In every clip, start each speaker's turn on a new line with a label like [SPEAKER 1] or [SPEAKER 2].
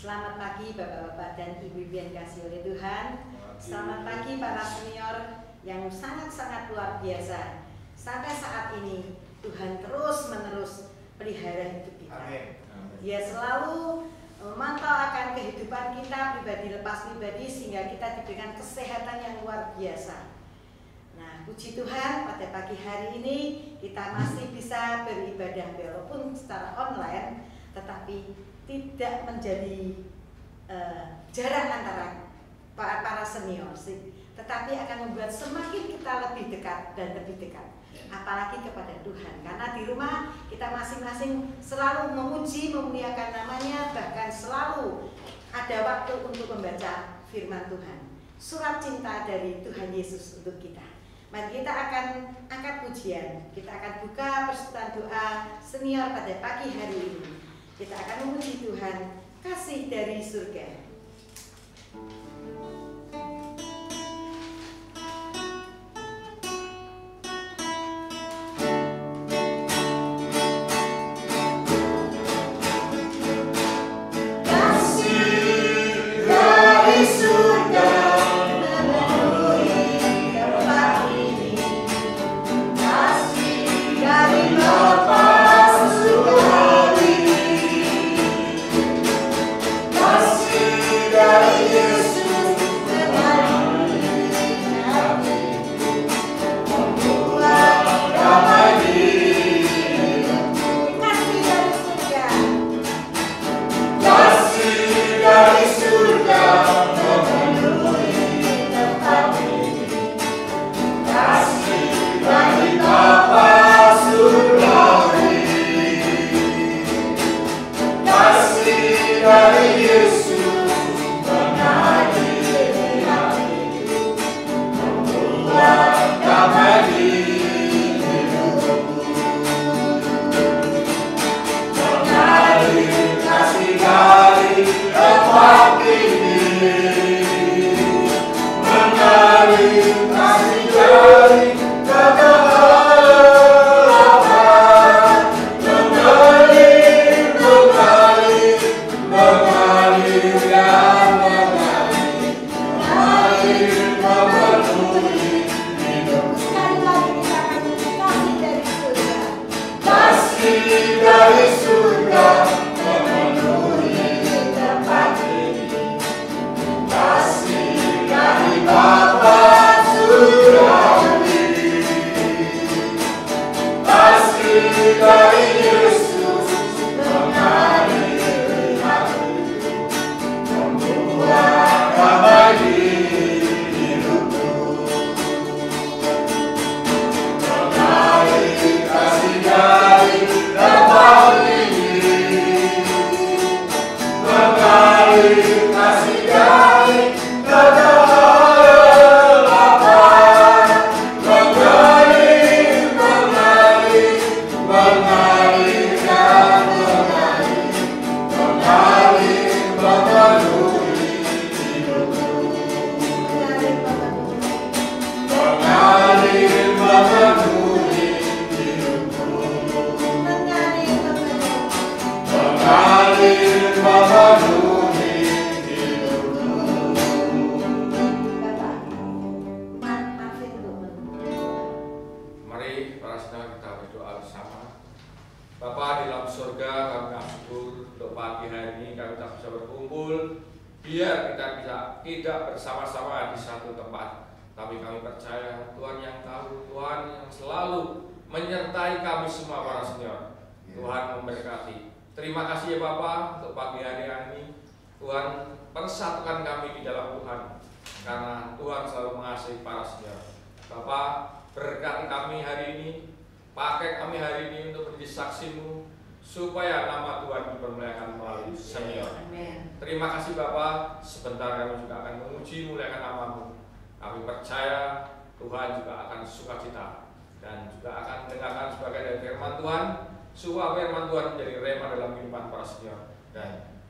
[SPEAKER 1] Selamat pagi Bapak-bapak dan Ibu-ibu yang dikasihi oleh Tuhan. Selamat pagi para senior yang sangat-sangat luar biasa. Sampai saat ini Tuhan terus-menerus pelihara hidup kita. Dia selalu memantau akan kehidupan kita pribadi lepas pribadi sehingga kita diberikan kesehatan yang luar biasa. Nah, puji Tuhan pada pagi hari ini kita masih bisa beribadah walaupun secara online, tetapi tidak menjadi jarak antara para senior sih, tetapi akan membuat semakin kita lebih dekat dan lebih dekat, apalagi kepada Tuhan. Karena di rumah kita masing-masing selalu memuji, memuliakan namanya, bahkan selalu ada waktu untuk membaca firman Tuhan, surat cinta dari Tuhan Yesus untuk kita. Mari kita akan angkat pujian, kita akan buka persekutuan doa senior pada pagi hari ini. Kita akan memuji Tuhan, kasih dari surga.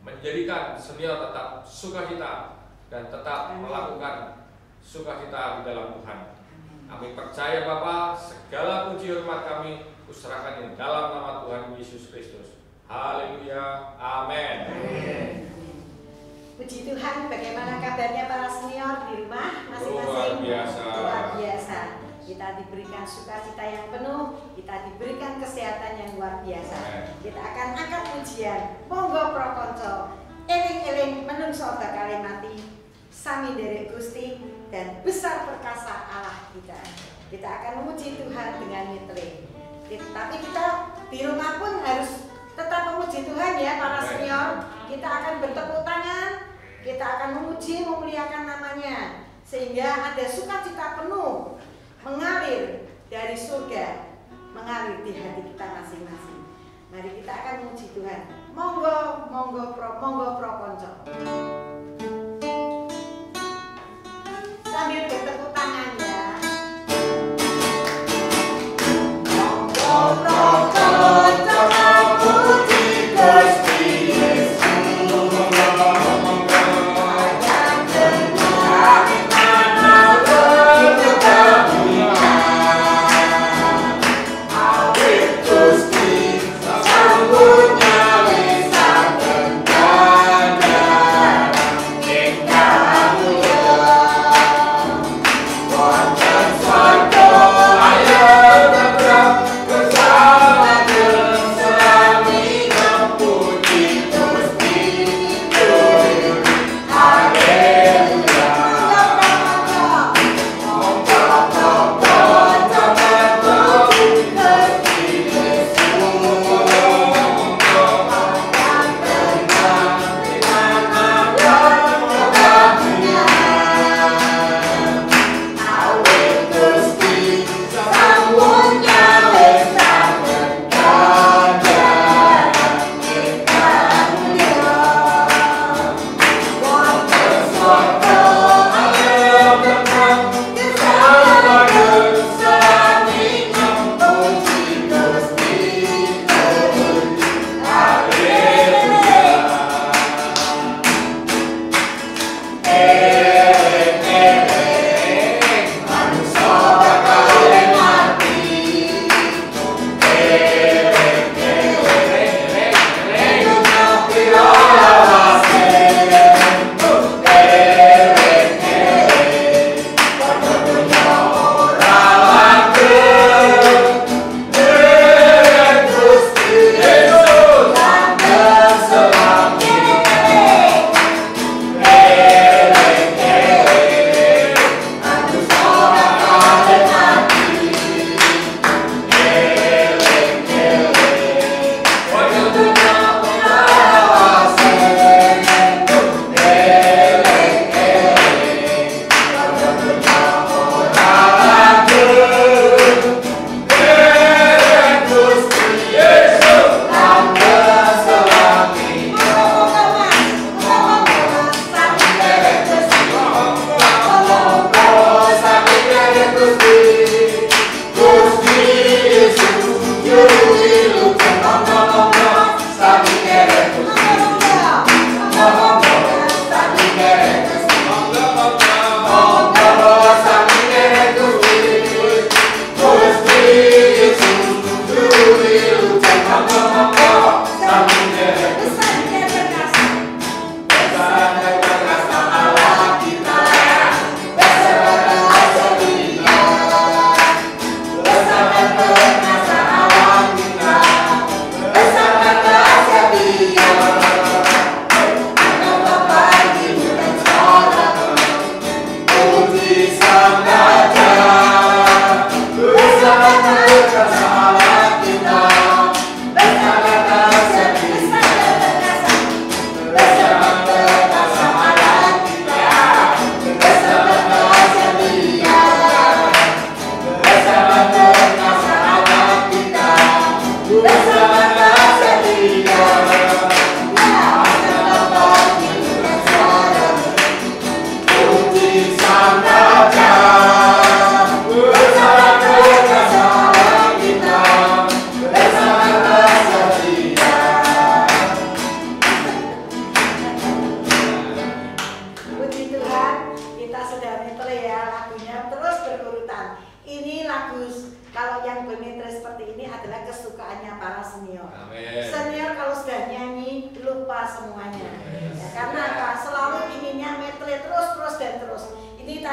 [SPEAKER 2] Menjadikan senior tetap sukacita dan tetap melakukan sukacita di dalam Tuhan. Kami percaya Bapa, segala puji hormat kami kuserahkan di dalam nama Tuhan Yesus Kristus. Haleluya. Amin.
[SPEAKER 1] Puji Tuhan, bagaimana kabarnya para senior di rumah masing-masing?
[SPEAKER 2] Luar biasa.
[SPEAKER 1] Luar biasa. Kita diberikan sukacita yang penuh, kita diberikan kesehatan yang luar biasa. Kita akan angkat pujian. Monggo prokonco, eling-eling menungso bakal mati, sami derek Gusti dan besar perkasa Allah kita. Kita akan memuji Tuhan dengan mitre. Tapi kita di rumah pun harus tetap memuji Tuhan ya para senior. Kita akan bertepuk tangan, kita akan memuji, memuliakan namanya, sehingga ada sukacita penuh mengalir dari surga, mengalir di hati kita masing-masing. Mari kita akan memuji Tuhan. Monggo, monggo pro konco. Sambil bertepuk tangan ya. Monggo pro konco, puji Gusti Yesus.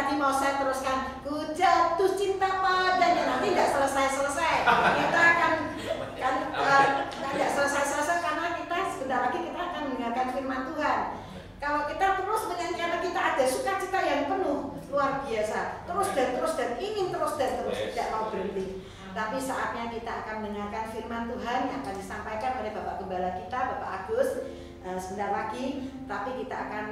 [SPEAKER 1] tadi mau saya teruskan, ku jatuh cinta padanya, nanti tidak selesai. Kita akan tidak selesai karena kita sebentar lagi kita akan mendengarkan firman Tuhan. Kalau kita terus menyanyikan, kita ada sukacita yang penuh, luar biasa, terus dan ingin terus tidak mau berhenti. Tapi saatnya kita akan mendengarkan firman Tuhan yang akan disampaikan oleh Bapak Gembala kita, Bapak Agus, sebentar lagi. Tapi kita akan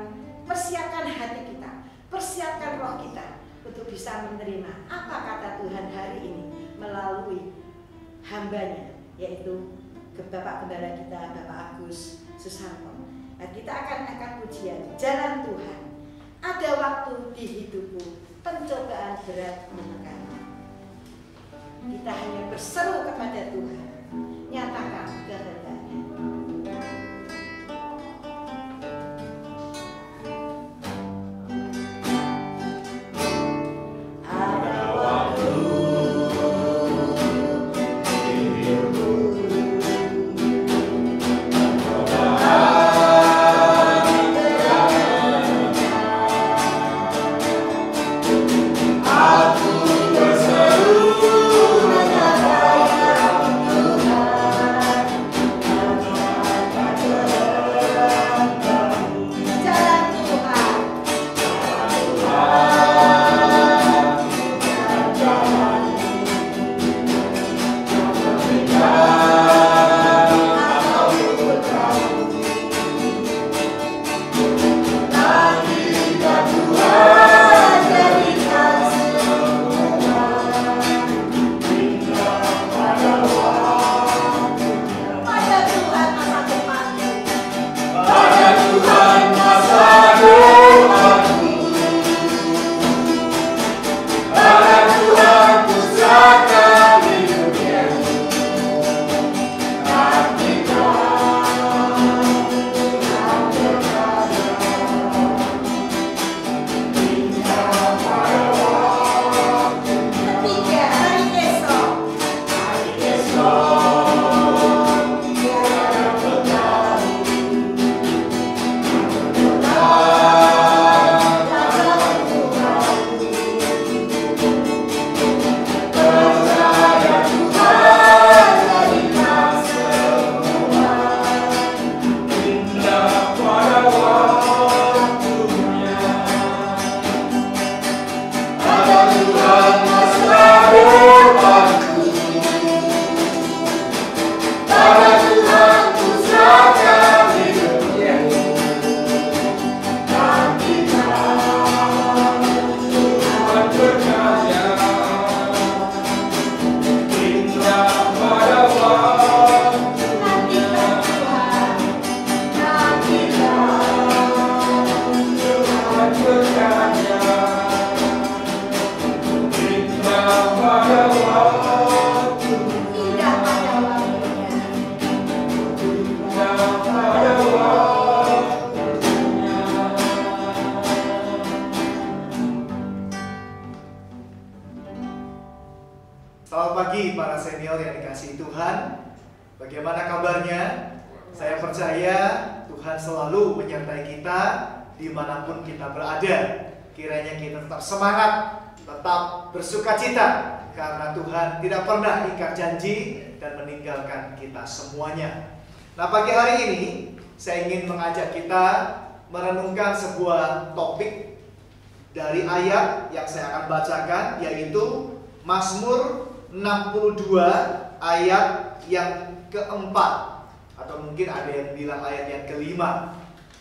[SPEAKER 1] persiapkan hati kita, persiapkan roh kita untuk bisa menerima apa kata Tuhan hari ini melalui hambanya, yaitu Bapak Gembala kita, Bapak Agus Susanto. Dan kita akan angkat pujian Jalan Tuhan. Ada waktu di hidupku pencobaan berat menekan. Kita hanya berseru kepada Tuhan, nyatakan kehendaknya.
[SPEAKER 3] Semangat, tetap bersukacita karena Tuhan tidak pernah ingkar janji dan meninggalkan kita semuanya. Nah, pagi hari ini saya ingin mengajak kita merenungkan sebuah topik dari ayat yang saya akan bacakan, yaitu Mazmur 62 ayat yang keempat, atau mungkin ada yang bilang ayat yang kelima.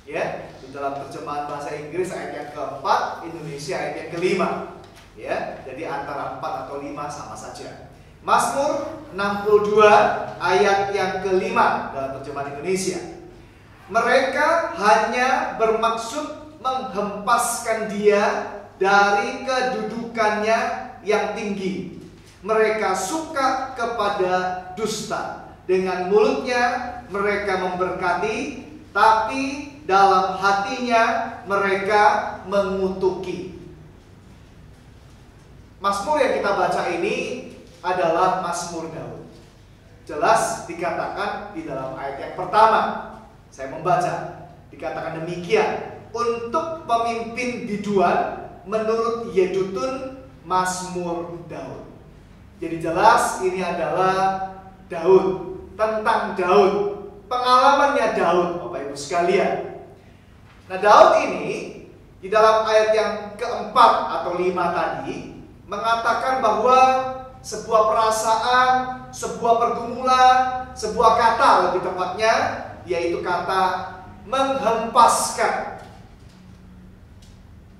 [SPEAKER 3] Ya, di dalam terjemahan bahasa Inggris ayat yang keempat, Indonesia ayat yang kelima. Ya, jadi antara 4 atau 5 sama saja. Mazmur 62 ayat yang kelima dalam terjemahan Indonesia. Mereka hanya bermaksud menghempaskan dia dari kedudukannya yang tinggi. Mereka suka kepada dusta. Dengan mulutnya mereka memberkati, tapi dalam hatinya mereka mengutuki. Mazmur yang kita baca ini adalah Mazmur Daud. Jelas dikatakan di dalam ayat yang pertama. Saya membaca, dikatakan demikian. Untuk pemimpin biduan menurut Yedutun Mazmur Daud. Jadi jelas ini adalah Daud, tentang Daud, pengalamannya Daud, Bapak Ibu sekalian. Nah, Daud ini di dalam ayat yang keempat atau 5 tadi mengatakan bahwa sebuah perasaan, sebuah pergumulan, sebuah kata lebih tepatnya, yaitu kata menghempaskan.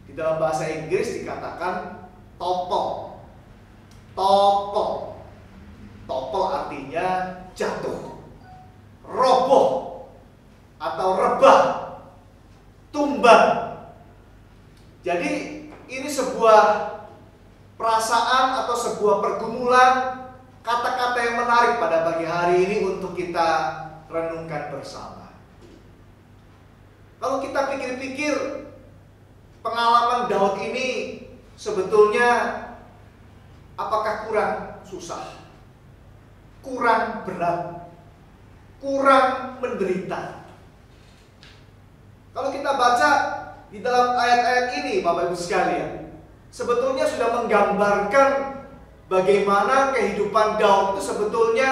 [SPEAKER 3] Di dalam bahasa Inggris dikatakan topple. Topple. Topple artinya jatuh, roboh, atau rebah, tumbang. Jadi ini sebuah perasaan atau sebuah pergumulan, kata-kata yang menarik pada pagi hari ini untuk kita renungkan bersama. Kalau kita pikir-pikir, pengalaman Daud ini sebetulnya apakah kurang susah, kurang berat, kurang menderita? Kalau kita baca di dalam ayat-ayat ini, Bapak Ibu sekalian, sebetulnya sudah menggambarkan bagaimana kehidupan Daud itu sebetulnya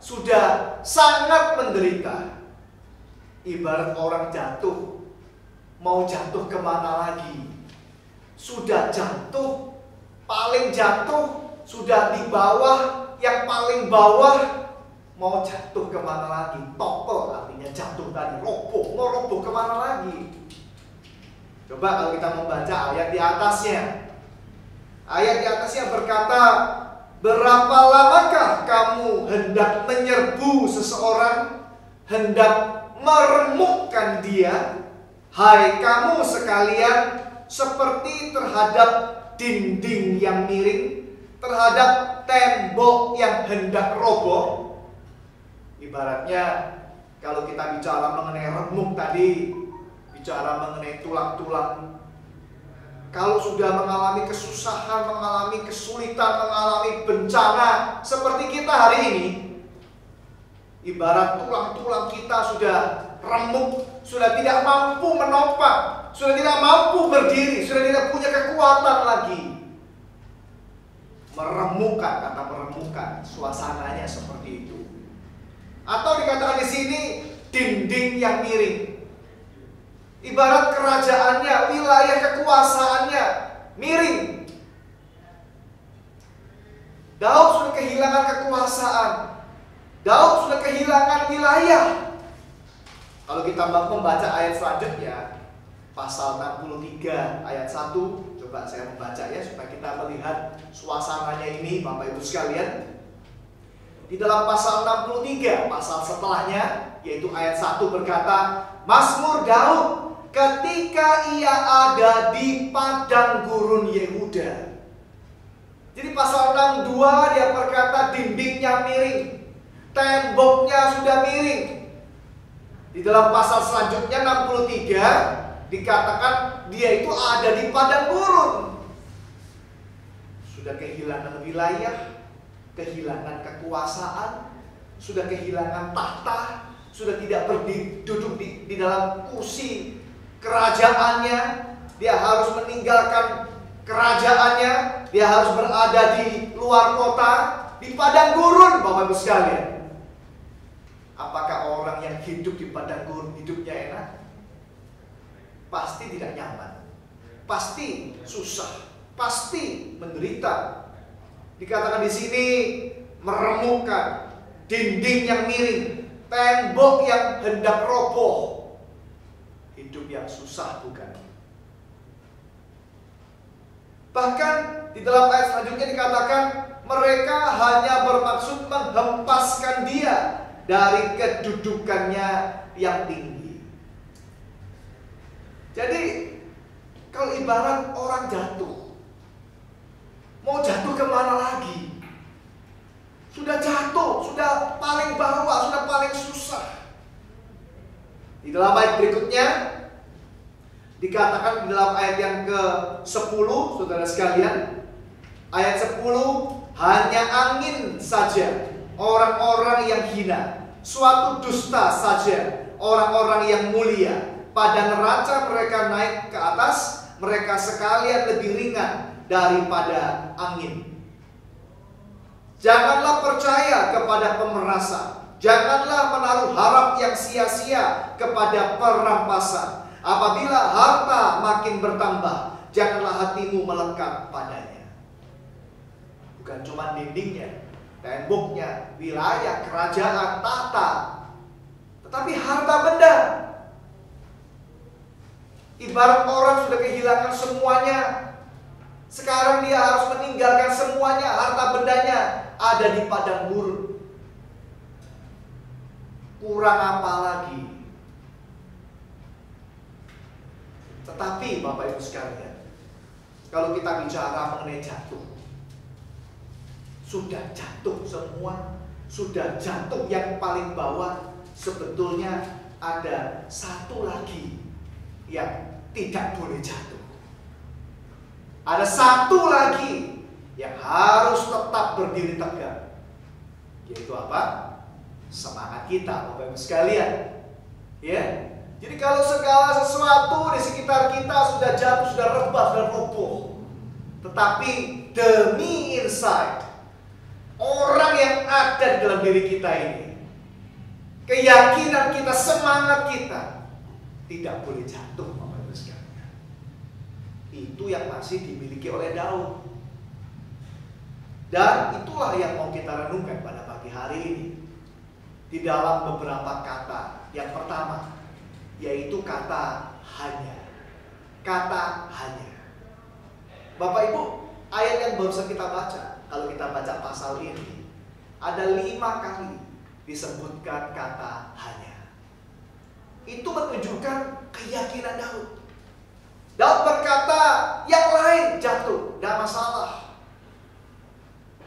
[SPEAKER 3] sudah sangat menderita. Ibarat orang jatuh, mau jatuh kemana lagi? Sudah jatuh, paling jatuh, sudah di bawah, yang paling bawah, mau jatuh kemana lagi? Topel artinya jatuh tadi, roboh, mau roboh kemana lagi? Coba kalau kita membaca ayat di atasnya. Ayat di atasnya berkata, berapa lamakah kamu hendak menyerbu seseorang, hendak meremukkan dia? Hai kamu sekalian, seperti terhadap dinding yang miring, terhadap tembok yang hendak roboh. Ibaratnya kalau kita bicara mengenai remuk tadi, bicara mengenai tulang-tulang. Kalau sudah mengalami kesusahan, mengalami kesulitan, mengalami bencana seperti kita hari ini, ibarat tulang-tulang kita sudah remuk, sudah tidak mampu menopang, sudah tidak mampu berdiri, sudah tidak punya kekuatan lagi. Meremukkan, kata meremukkan, suasananya seperti itu. Atau dikatakan di sini dinding yang miring. Ibarat kerajaannya, wilayah kekuasaannya miring. Daud sudah kehilangan kekuasaan. Daud sudah kehilangan wilayah. Kalau kita membaca ayat selanjutnya, pasal 63 ayat 1, coba saya membaca ya supaya kita melihat suasananya ini, Bapak Ibu sekalian. Di dalam pasal 63, pasal setelahnya, yaitu ayat 1 berkata, Mazmur Daud ketika ia ada di padang gurun Yehuda. Jadi pasal 62 dia berkata dindingnya miring, temboknya sudah miring. Di dalam pasal selanjutnya 63 dikatakan dia itu ada di padang gurun. Sudah kehilangan wilayah, kehilangan kekuasaan, sudah kehilangan tahta, sudah tidak duduk di dalam kursi kerajaannya, dia harus meninggalkan kerajaannya, dia harus berada di luar kota, di padang gurun, Bapak Ibu sekalian. Apakah orang yang hidup di padang gurun hidupnya enak? Pasti tidak nyaman, pasti susah, pasti menderita. Dikatakan di sini meremukkan, dinding yang miring, tembok yang hendak roboh. Hidup yang susah, bukan? Bahkan di dalam ayat selanjutnya dikatakan mereka hanya bermaksud menghempaskan dia dari kedudukannya yang tinggi. Jadi kalau ibarat orang jatuh, mau jatuh kemana lagi? Sudah jatuh, sudah paling bawah, sudah paling susah. Di dalam ayat berikutnya dikatakan di dalam ayat yang ke-10, saudara sekalian, ayat 10, hanya angin saja orang-orang yang hina, suatu dusta saja orang-orang yang mulia. Pada neraca mereka naik ke atas, mereka sekalian lebih ringan daripada angin. Janganlah percaya kepada pemerasan. Janganlah menaruh harap yang sia-sia kepada perampasan. Apabila harta makin bertambah, janganlah hatimu melekat padanya. Bukan cuma dindingnya, temboknya, wilayah, kerajaan, tahta, tetapi harta benda. Ibarat orang sudah kehilangan semuanya, sekarang dia harus meninggalkan semuanya, harta bendanya ada di padang gurun. Kurang apa lagi? Tetapi Bapak Ibu sekalian, kalau kita bicara mengenai jatuh, sudah jatuh semua, sudah jatuh yang paling bawah, sebetulnya ada satu lagi yang tidak boleh jatuh. Ada satu lagi yang harus tetap berdiri tegak, yaitu apa? Semangat kita, Bapak Ibu sekalian. Ya. Jadi kalau segala sesuatu di sekitar kita sudah jatuh, sudah rebah, sudah roboh, tetapi demi insight, orang yang ada di dalam diri kita ini, keyakinan kita, semangat kita tidak boleh jatuh, Bapak Ibu sekalian. Itu yang masih dimiliki oleh Daud. Dan itulah yang mau kita renungkan pada pagi hari ini. Di dalam beberapa kata. Yang pertama, yaitu kata hanya. Kata hanya. Bapak Ibu, ayat yang barusan kita baca, kalau kita baca pasal ini, ada 5 kali disebutkan kata hanya. Itu menunjukkan keyakinan Daud. Daud berkata, yang lain jatuh, tidak masalah.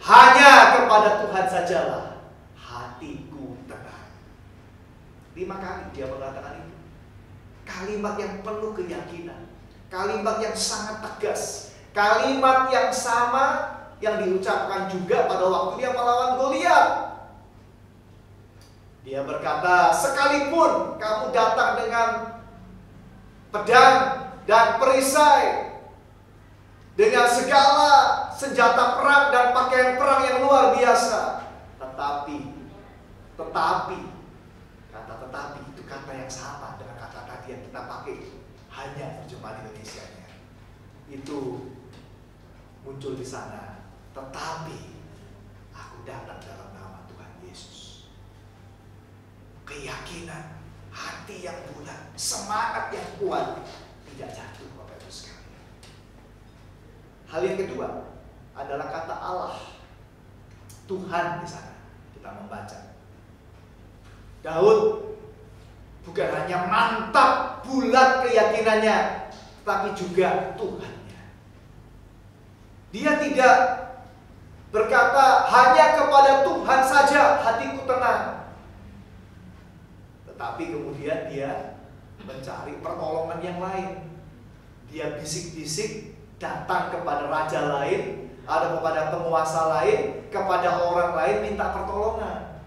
[SPEAKER 3] Hanya kepada Tuhan sajalah hatiku tenang. 5 kali dia mengatakan itu. Kalimat yang penuh keyakinan, kalimat yang sangat tegas, kalimat yang sama yang diucapkan juga pada waktu dia melawan Goliat. Dia berkata, sekalipun kamu datang dengan pedang dan perisai, dengan segala senjata perang dan pakaian perang yang luar biasa, tetapi kata tetapi itu kata yang sama dengan kata tadi yang kita pakai, hanya terjemahan Indonesianya. Itu muncul di sana. Tetapi aku datang dalam nama Tuhan Yesus. Keyakinan, hati yang bulat, semangat yang kuat, tidak jatuh, Bapak Ibu sekalian. Hal yang kedua adalah kata Allah, Tuhan di sana. Kita membaca Daud bukan hanya mantap bulat keyakinannya, tapi juga Tuhannya. Dia tidak berkata hanya kepada Tuhan saja hatiku tenang, tetapi kemudian dia mencari pertolongan yang lain. Dia bisik-bisik datang kepada raja lain, ada kepada penguasa lain, kepada orang lain minta pertolongan.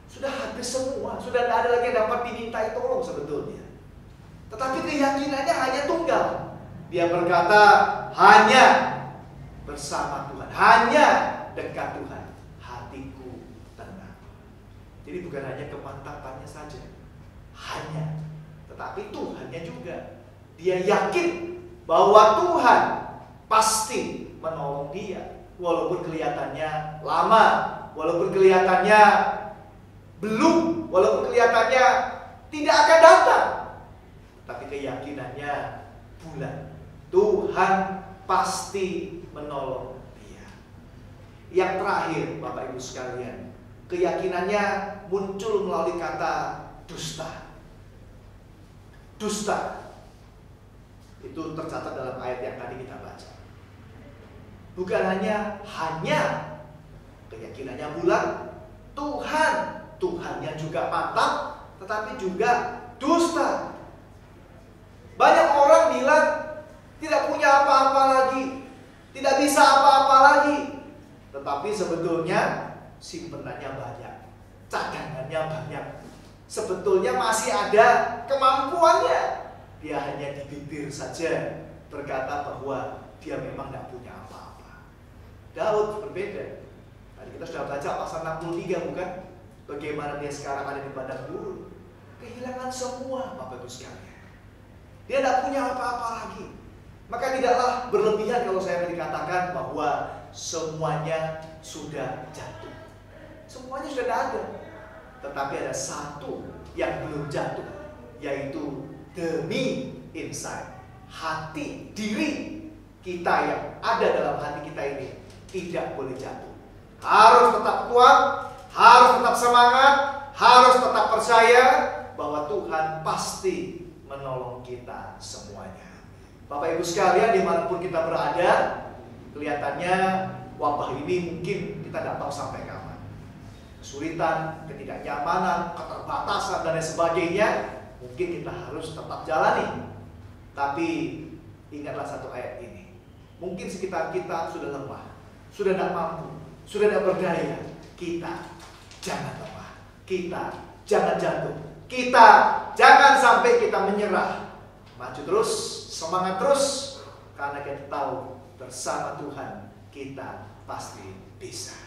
[SPEAKER 3] Sudah habis semua, sudah tidak ada lagi yang dapat dimintai tolong sebetulnya. Tetapi keyakinannya hanya tunggal. Dia berkata hanya bersama Tuhan, hanya dekat Tuhan, hatiku tenang. Jadi bukan hanya kemantapannya saja, hanya, tetapi Tuhannya juga. Dia yakin bahwa Tuhan pasti menolong dia, walaupun kelihatannya lama, walaupun kelihatannya belum, walaupun kelihatannya tidak akan datang, tapi keyakinannya bulat. Tuhan pasti menolong dia. Yang terakhir, Bapak Ibu sekalian, keyakinannya muncul melalui kata dusta. Dusta itu tercatat dalam ayat yang tadi kita baca. Bukan hanya keyakinannya bulat, Tuhannya juga mantap, tetapi juga dusta. Banyak orang bilang tidak punya apa-apa lagi, tidak bisa apa-apa lagi, tetapi sebetulnya simpenannya banyak, cadangannya banyak, sebetulnya masih ada kemampuannya. Dia hanya di bibir saja berkata bahwa dia memang tidak punya apa-apa. Daud berbeda. Tadi kita sudah baca pasal 63 bukan? Bagaimana dia sekarang ada di padang gurun. Kehilangan semua Bapak Ibu sekalian. Dia tidak punya apa-apa lagi. Maka tidaklah berlebihan kalau saya dikatakan bahwa semuanya sudah jatuh. Semuanya sudah ada. Tetapi ada satu yang belum jatuh, yaitu the me inside. Hati, diri kita yang ada dalam hati kita ini tidak boleh jatuh. Harus tetap kuat, harus tetap semangat, harus tetap percaya bahwa Tuhan pasti menolong kita semuanya. Bapak Ibu sekalian, dimanapun kita berada, kelihatannya wabah ini mungkin kita tidak tahu sampai kapan. Kesulitan, ketidaknyamanan, keterbatasan dan lain sebagainya, mungkin kita harus tetap jalani. Tapi ingatlah satu ayat ini. Mungkin sekitar kita sudah lemah, sudah tidak mampu, sudah tidak berdaya. Kita jangan lemah, kita jangan jatuh, kita jangan sampai kita menyerah. Maju terus, semangat terus, karena kita tahu bersama Tuhan kita pasti bisa.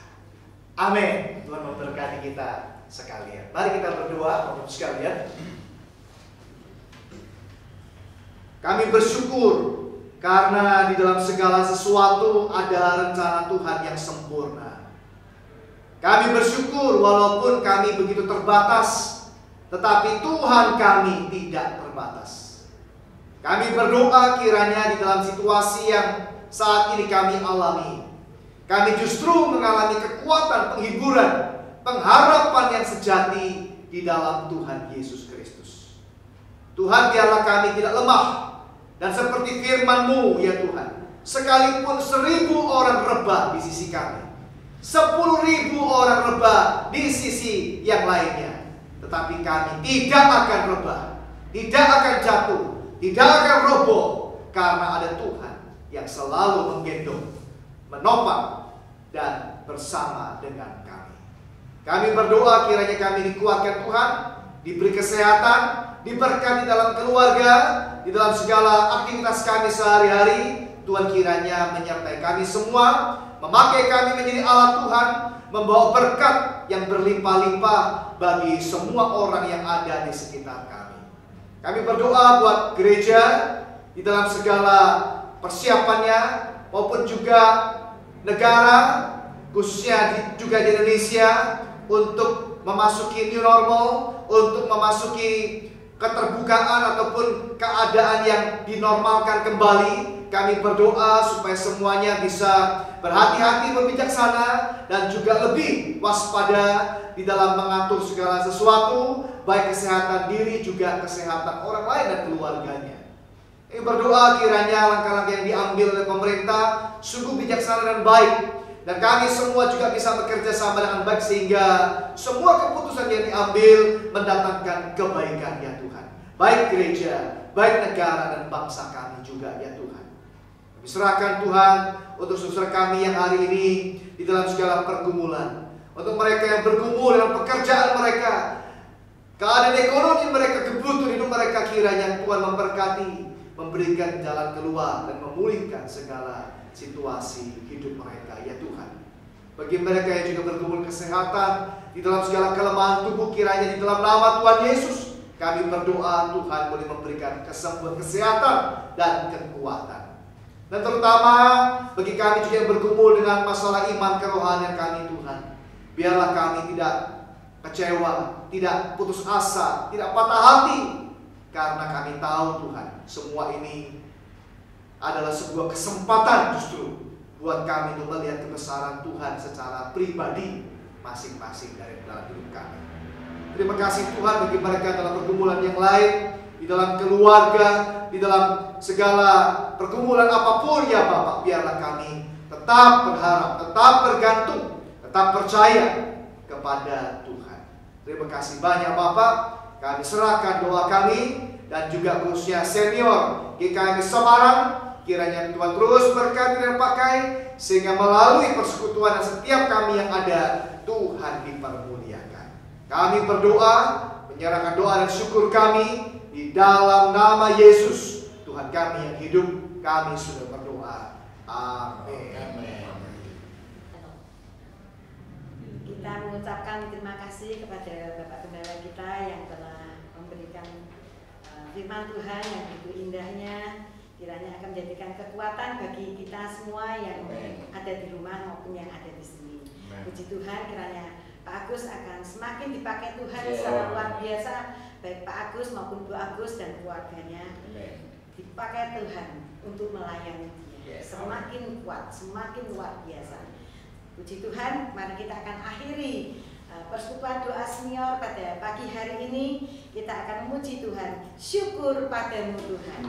[SPEAKER 3] Amin. Tuhan memberkati kita sekalian. Mari kita berdoa, Bapak Ibu sekalian. Kami bersyukur karena di dalam segala sesuatu ada rencana Tuhan yang sempurna. Kami bersyukur walaupun kami begitu terbatas, tetapi Tuhan kami tidak terbatas. Kami berdoa kiranya di dalam situasi yang saat ini kami alami, kami justru mengalami kekuatan, penghiburan, pengharapan yang sejati di dalam Tuhan Yesus Kristus. Tuhan, biarlah kami tidak lemah. Dan seperti firman-Mu ya Tuhan, sekalipun 1000 orang rebah di sisi kami, 10.000 orang rebah di sisi yang lainnya, tetapi kami tidak akan rebah, tidak akan jatuh, tidak akan roboh, karena ada Tuhan yang selalu menggendong, menopang, dan bersama dengan kami. Kami berdoa kiranya kami dikuatkan Tuhan, diberi kesehatan, diberkati dalam keluarga, di dalam segala aktivitas kami sehari-hari. Tuhan kiranya menyertai kami semua, memakai kami menjadi alat Tuhan, membawa berkat yang berlimpah-limpah bagi semua orang yang ada di sekitar kami. Kami berdoa buat gereja di dalam segala persiapannya, maupun juga negara, khususnya juga di Indonesia, untuk memasuki new normal, untuk memasuki keterbukaan ataupun keadaan yang dinormalkan kembali. Kami berdoa supaya semuanya bisa berhati-hati, berbijaksana, dan juga lebih waspada di dalam mengatur segala sesuatu, baik kesehatan diri juga kesehatan orang lain dan keluarganya. Kami berdoa kiranya langkah-langkah yang diambil oleh pemerintah sungguh bijaksana dan baik, dan kami semua juga bisa bekerja sama dengan baik sehingga semua keputusan yang diambil mendatangkan kebaikan ya Tuhan, baik gereja, baik negara dan bangsa kami juga ya Tuhan. Kami serahkan Tuhan untuk saudara kami yang hari ini di dalam segala pergumulan, untuk mereka yang bergumul dalam pekerjaan mereka, keadaan ekonomi mereka, kebutuhan hidup mereka, kiranya Tuhan memberkati, memberikan jalan keluar dan memulihkan segala situasi hidup mereka ya Tuhan. Bagi mereka yang juga bergumul kesehatan di dalam segala kelemahan tubuh, kiranya di dalam nama Tuhan Yesus kami berdoa Tuhan boleh memberikan kesembuhan, kesehatan, dan kekuatan. Dan terutama bagi kami juga yang bergumul dengan masalah iman kerohanian kami Tuhan, biarlah kami tidak kecewa, tidak putus asa, tidak patah hati, karena kami tahu Tuhan semua ini adalah sebuah kesempatan justru buat kami untuk melihat kebesaran Tuhan secara pribadi masing-masing dari dalam hidup kami. Terima kasih Tuhan bagi mereka dalam pergumulan yang lain, di dalam keluarga, di dalam segala pergumulan apapun ya Bapak, biarlah kami tetap berharap, tetap bergantung, tetap percaya kepada Tuhan. Terima kasih banyak Bapak, kami serahkan doa kami dan juga khususnya senior GKM Semarang, kiranya Tuhan terus berkati dan pakai, sehingga melalui persekutuan setiap kami yang ada, Tuhan dipermuliakan. Kami berdoa, menyerahkan doa dan syukur kami Di dalam nama Yesus, Tuhan kami yang hidup, kami sudah berdoa. Amin.
[SPEAKER 1] Kita mengucapkan terima kasih kepada Bapak Gembala kita yang telah memberikan firman Tuhan yang begitu indahnya, kiranya akan menjadikan kekuatan bagi kita semua yang ada di rumah maupun yang ada di sini. Puji Tuhan, kiranya Pak Agus akan semakin dipakai Tuhan secara luar biasa, baik Pak Agus maupun Bu Agus dan keluarganya dipakai Tuhan untuk melayani dia. Semakin kuat, semakin luar biasa. Puji Tuhan, mari kita akan akhiri persekutuan doa senior pada pagi hari ini. Kita akan memuji Tuhan. Syukur padamu Tuhan.